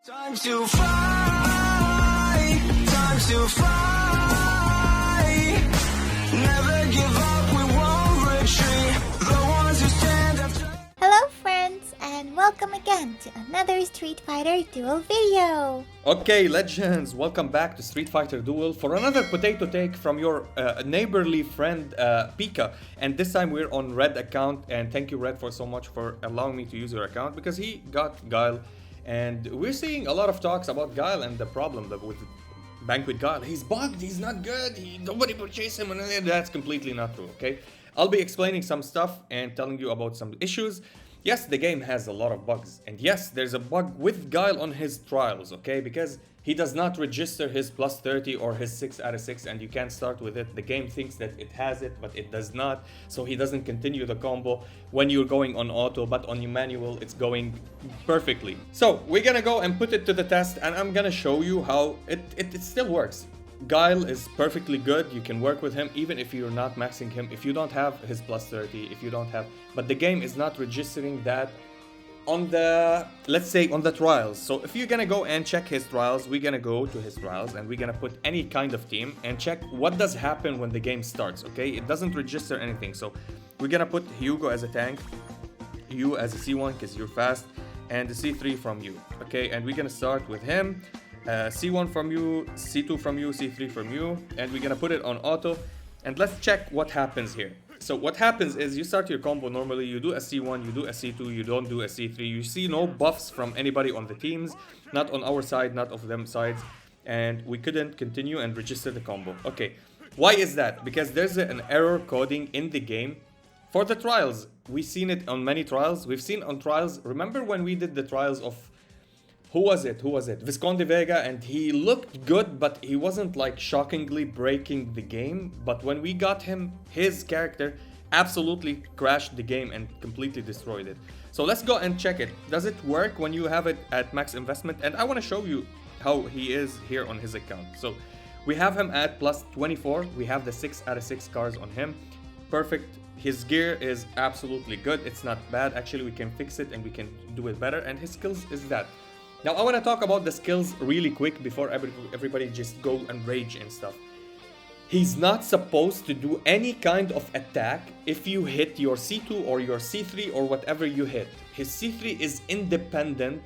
Time to fly, time to fly. Never give up, we won't retreat. The ones who stand up. Hello friends, and welcome again to another Street Fighter Duel video. Okay, legends, welcome back to Street Fighter Duel for another potato take from your neighborly friend Pika. And this time we're on Red account, and thank you Red for so much for allowing me to use your account because he got Guile. And we're seeing a lot of talks about Guile and the problem with Banquet Guile. He's bugged, he's not good, nobody purchased him, and that's completely not true, okay? I'll be explaining some stuff and telling you about some issues. Yes, the game has a lot of bugs, and yes, there's a bug with Guile on his trials, okay? Because he does not register his plus 30 or his 6 out of 6, and you can't start with it. The game thinks that it has it, but it does not, so he doesn't continue the combo when you're going on auto, but on your manual, it's going perfectly. So, we're gonna go and put it to the test, and I'm gonna show you how it still works. Guile is perfectly good, you can work with him even if you're not maxing him, if you don't have his plus 30, if you don't have, but the game is not registering that on the, let's say on the trials. So if you're gonna go and check his trials, we're gonna go to his trials and we're gonna put any kind of team and check what does happen when the game starts, okay? It doesn't register anything, so we're gonna put Hugo as a tank, you as a C1 because you're fast, and the C3 from you, okay? And we're gonna start with him. C1 from you, C2 from you, C3 from you, and we're gonna put it on auto, and let's check what happens here. So what happens is you start your combo normally, you do a C1, you do a C2, you don't do a C3, you see no buffs from anybody on the teams, not on our side, not of them sides, and we couldn't continue and register the combo. Okay, why is that? Because there's an error coding in the game for the trials. We've seen it on many trials, we've seen on trials, remember when we did the trials of Who was it? Visconde Vega, and he looked good, but he wasn't like shockingly breaking the game. But when we got him, his character absolutely crashed the game and completely destroyed it. So let's go and check it. Does it work when you have it at max investment? And I want to show you how he is here on his account. So we have him at plus 24. We have the 6 out of 6 cars on him. Perfect. His gear is absolutely good. It's not bad. Actually, we can fix it and we can do it better. And his skills is that. Now I want to talk about the skills really quick before everybody just go and rage and stuff. He's not supposed to do any kind of attack if you hit your C2 or your C3 or whatever you hit. His C3 is independent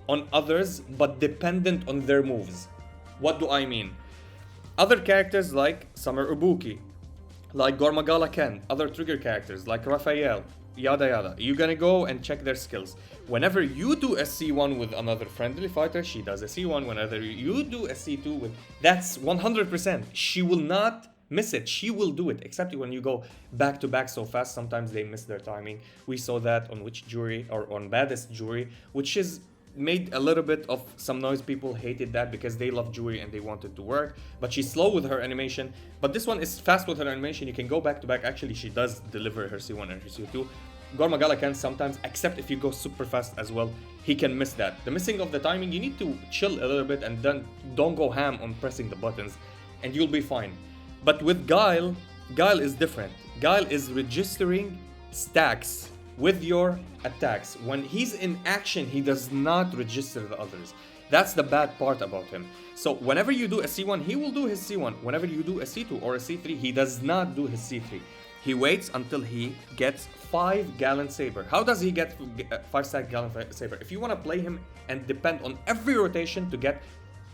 on others but dependent on their moves. What do I mean? Other characters like Summer Ibuki, like Gormagala Ken, other trigger characters like Raphael, yada yada. You're gonna go and check their skills. Whenever you do a C1 with another friendly fighter, she does a C1. Whenever you do a C2 with, that's 100%. She will not miss it. She will do it, except when you go back to back so fast. Sometimes they miss their timing. We saw that on Witch Jury or on Baddest Jury, which is made a little bit of some noise. People hated that because they love Jury and they want it to work, but she's slow with her animation. But this one is fast with her animation. You can go back to back. Actually, she does deliver her C1 and her C2. Gormagala can sometimes, except if you go super fast as well, he can miss that. The missing of the timing, you need to chill a little bit and then don't go ham on pressing the buttons and you'll be fine. But with Guile, Guile is different. Guile is registering stacks with your attacks. When he's in action, he does not register the others. That's the bad part about him. So whenever you do a C1, he will do his C1. Whenever you do a C2 or a C3, he does not do his C3. He waits until he gets 5 Gallant Saber. How does he get 5 stack Gallant Saber? If you want to play him and depend on every rotation to get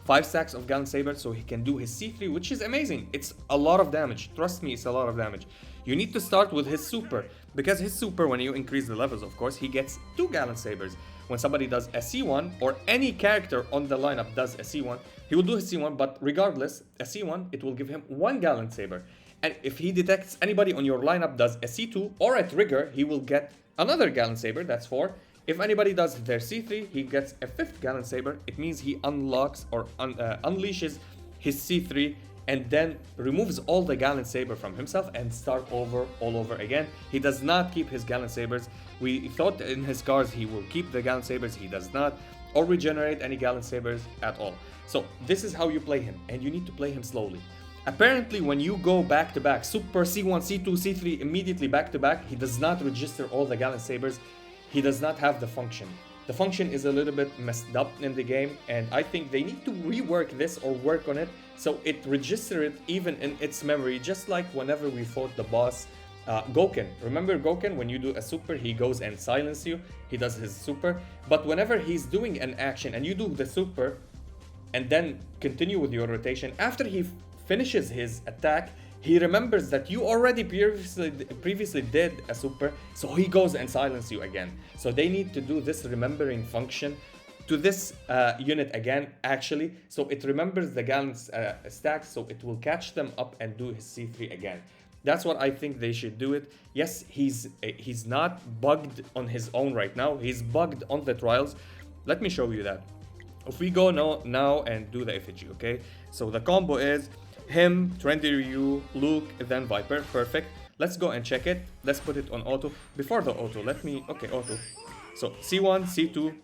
5 stacks of Gallant Saber so he can do his C3, which is amazing. It's a lot of damage. Trust me, it's a lot of damage. You need to start with his super, because his super, when you increase the levels, of course, he gets 2 Gallant Sabers. When somebody does a C1, or any character on the lineup does a C1, he will do his C1, but regardless, a C1, it will give him 1 Gallant Saber. And if he detects anybody on your lineup does a C2 or a trigger, he will get another Gallant Saber, that's 4. If anybody does their C3, he gets a 5th Gallant Saber. It means he unlocks or unleashes his C3 and then removes all the Gallant Saber from himself and start all over again. He does not keep his Gallant Sabers. We thought in his cards he will keep the Gallant Sabers, he does not, or regenerate any Gallant Sabers at all. So this is how you play him, and you need to play him slowly. Apparently, when you go back to back, Super C1, C2, C3, immediately back to back, he does not register all the Gallant Sabers. He does not have the function. The function is a little bit messed up in the game, and I think they need to rework this or work on it so it registers it even in its memory, just like whenever we fought the boss Goken. Remember Goken, when you do a super, he goes and silences you, he does his super, but whenever he's doing an action and you do the super and then continue with your rotation, after he finishes his attack, he remembers that you already previously did a super, so he goes and silences you again. So they need to do this remembering function to this unit again, actually, so it remembers the Gallant's stacks, so it will catch them up and do his C3 again. That's what I think they should do it. Yes, he's not bugged on his own right now. He's bugged on the trials. Let me show you that. If we go now and do the effigy, okay? So the combo is him, Trendy Ryu, Luke, then Viper. Perfect. Let's go and check it. Let's put it on auto. Before the auto, okay, auto. So C1, C2.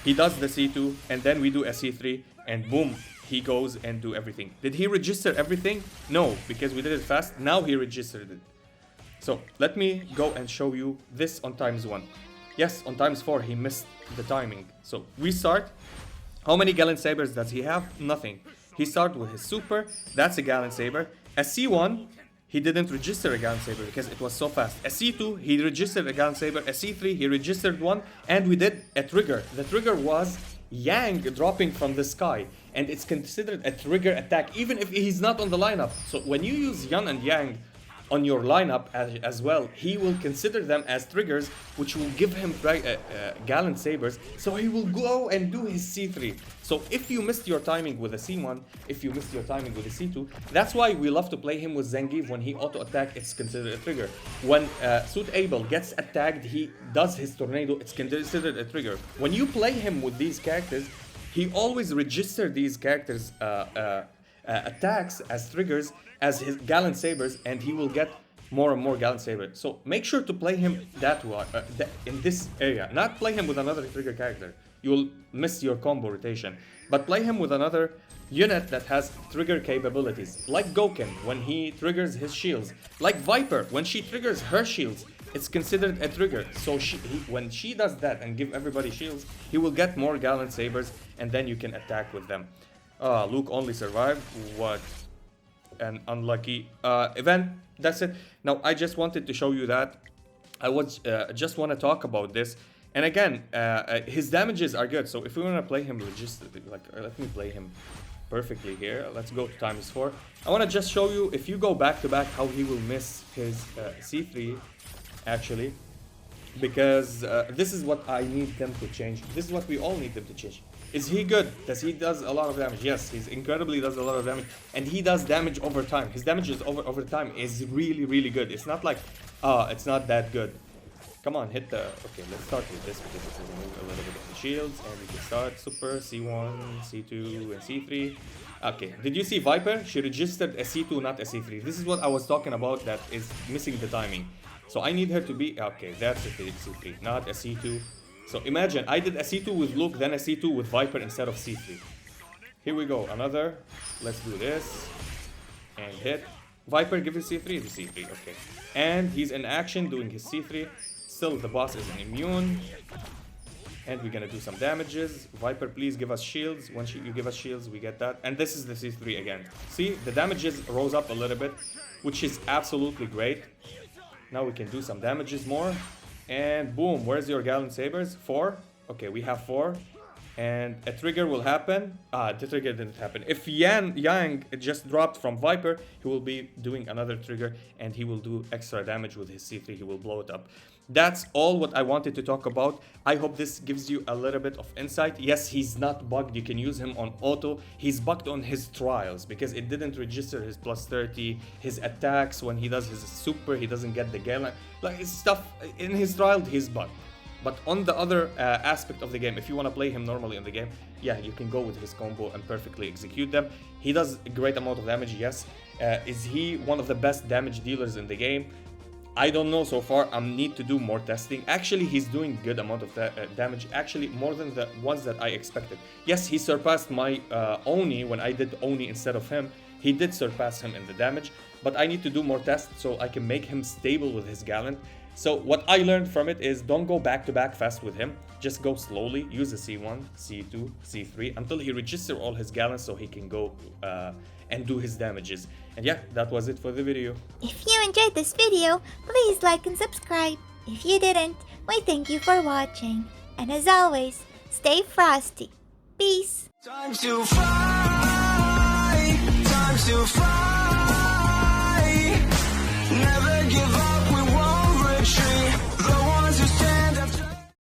He does the C2, and then we do a C3, and boom, he goes and do everything. Did he register everything? No, because we did it fast. Now he registered it. So let me go and show you this on ×1. Yes, on ×4 he missed the timing. So we start. How many Gallant Sabers does he have? Nothing. He started with his super. That's a Gallant Saber. A C1, he didn't register a Gallant Saber because it was so fast. A C2, he registered a Gallant Saber. A C3, he registered one. And we did a trigger. The trigger was Yang dropping from the sky, and it's considered a trigger attack even if he's not on the lineup. So when you use Yan and Yang on your lineup as well, he will consider them as triggers, which will give him Gallant Sabers, so he will go and do his C3. So if you missed your timing with a C1, if you missed your timing with a C2, that's why we love to play him with Zangief. When he auto-attack, it's considered a trigger. When Suit Abel gets attacked, he does his tornado, it's considered a trigger. When you play him with these characters, he always registers these characters' attacks as triggers, as his Gallant Sabers, and he will get more and more Gallant Sabers. So make sure to play him in this area. Not play him with another trigger character. You will miss your combo rotation. But play him with another unit that has trigger capabilities. Like Goken, when he triggers his shields. Like Viper, when she triggers her shields, it's considered a trigger. So when she does that and give everybody shields, he will get more Gallant Sabers, and then you can attack with them. Luke only survived. What an unlucky event. That's it. Now I just wanted to show you that. I was just want to talk about this. And again, his damages are good. So if we want to play him let me play him perfectly here. Let's go to ×4. I want to just show you, if you go back to back, how he will miss his C3 actually, because this is what I need them to change. This is what we all need them to change. Is he good? Does a lot of damage? Yes, he's incredibly does a lot of damage, and he does damage over time. His damage is over time is really good. It's not like it's not that good. Come on, hit the... Okay, let's start with this because this will remove a little bit of the shields, and we can start super C1, C2, and C3. Okay, did you see Viper? She registered a C2, not a C3. This is what I was talking about, that is missing the timing. So I need her to be... Okay, that's a C3, not a C2. So imagine, I did a C2 with Luke, then a C2 with Viper instead of C3. Here we go, another. Let's do this. And hit. Viper, give his C3, the C3, okay. And he's in action doing his C3. Still, the boss isn't immune. And we're gonna do some damages. Viper, please give us shields. Once you give us shields, we get that. And this is the C3 again. See, the damages rose up a little bit, which is absolutely great. Now we can do some damages more. And boom, where's your Gallant Sabers? 4. Okay, we have 4. And a trigger will happen. The trigger didn't happen. If Yang just dropped from Viper, he will be doing another trigger, and he will do extra damage with his C3. He will blow it up. That's all what I wanted to talk about. I hope this gives you a little bit of insight. Yes, he's not bugged. You can use him on auto. He's bugged on his trials because it didn't register his +30. His attacks, when he does his super, he doesn't get the Gallant. Like, his stuff in his trial, he's bugged. But on the other aspect of the game, if you want to play him normally in the game, yeah, you can go with his combo and perfectly execute them. He does a great amount of damage, yes. Is he one of the best damage dealers in the game? I don't know so far. I need to do more testing. Actually, he's doing good amount of damage. Actually, more than the ones that I expected. Yes, he surpassed my Oni when I did Oni instead of him. He did surpass him in the damage. But I need to do more tests so I can make him stable with his Gallant. So what I learned from it is don't go back to back fast with him. Just go slowly, use the C1, C2, C3 until he registers all his gallons so he can go and do his damages. And yeah, that was it for the video. If you enjoyed this video, please like and subscribe. If you didn't, we thank you for watching. And as always, stay frosty. Peace. Time to fight, time to fight.